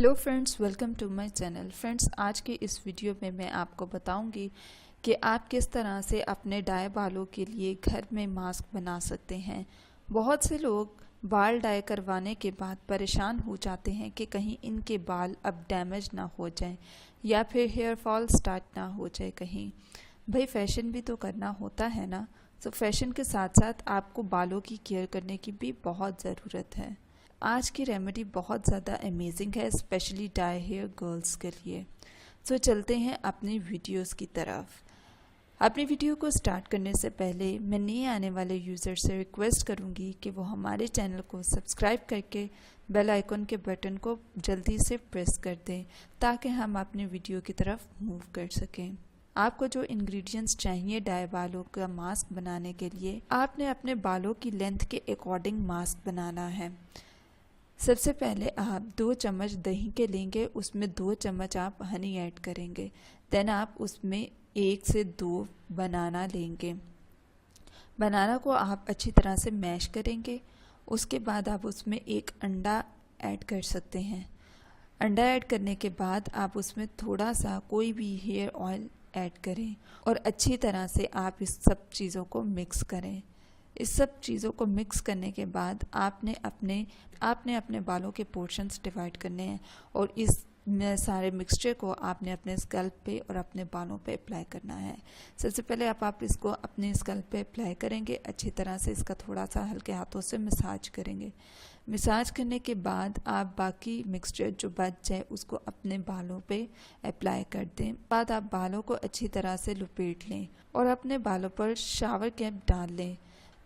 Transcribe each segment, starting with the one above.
Hello friends, welcome to my channel. Friends, आज की इस वीडियो में मैं आपको बताऊंगी कि आप किस तरह से अपने डाई बालों के लिए घर में मास्क बना सकते हैं। बहुत से लोग बाल डाई करवाने के बाद परेशान हो जाते हैं कि कहीं इनके बाल अब डैमेज ना हो जाएं या फिर हेयर फॉल स्टार्ट ना हो जाए। कहीं भाई फैशन भी तो करना होता है ना। तो फैशन के साथ साथ आपको बालों की केयर करने की भी बहुत ज़रूरत है। आज की रेमेडी बहुत ज़्यादा अमेजिंग है, स्पेशली डाई हेयर गर्ल्स के लिए। सो चलते हैं अपनी वीडियोस की तरफ। अपनी वीडियो को स्टार्ट करने से पहले मैं नए आने वाले यूज़र से रिक्वेस्ट करूंगी कि वो हमारे चैनल को सब्सक्राइब करके बेल आइकन के बटन को जल्दी से प्रेस कर दें ताकि हम अपनी वीडियो की तरफ मूव कर सकें। आपको जो इंग्रेडिएंट्स चाहिए डाई बालों का मास्क बनाने के लिए, आपने अपने बालों की लेंथ के अकॉर्डिंग मास्क बनाना है। सबसे पहले आप 2 चम्मच दही के लेंगे, उसमें 2 चम्मच आप हनी ऐड करेंगे। देन आप उसमें 1 से 2 बनाना लेंगे। बनाना को आप अच्छी तरह से मैश करेंगे। उसके बाद आप उसमें 1 अंडा ऐड कर सकते हैं। अंडा ऐड करने के बाद आप उसमें थोड़ा सा कोई भी हेयर ऑयल ऐड करें और अच्छी तरह से आप इस सब चीज़ों को मिक्स करें। इस सब चीज़ों को मिक्स करने के बाद आपने अपने बालों के पोर्शंस डिवाइड करने हैं और इस सारे मिक्सचर को आपने अपने स्कल्प पे और अपने बालों पे अप्लाई करना है। सबसे पहले आप इसको अपने स्कल्प पे अप्लाई करेंगे। अच्छी तरह से इसका थोड़ा सा हल्के हाथों से मसाज करेंगे। मसाज करने के बाद आप बाकी मिक्सचर जो बच जाए उसको अपने बालों पे अप्लाई कर दें। बाद आप बालों को अच्छी तरह से लपेट लें और अपने बालों पर शावर कैप डाल लें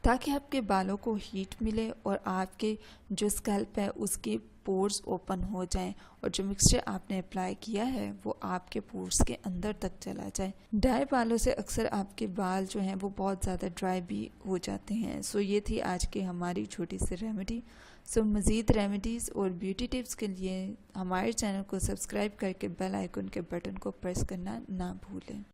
ताकि आपके बालों को हीट मिले और आपके जो स्कैल्प है उसके पोर्स ओपन हो जाएं और जो मिक्सचर आपने अप्लाई किया है वो आपके पोर्स के अंदर तक चला जाए। ड्राई बालों से अक्सर आपके बाल जो हैं वो बहुत ज़्यादा ड्राई भी हो जाते हैं। सो ये थी आज की हमारी छोटी सी रेमेडी। सो मज़ीद रेमेडीज़ और ब्यूटी टिप्स के लिए हमारे चैनल को सब्सक्राइब करके बेल आइकन के बटन को प्रेस करना ना भूलें।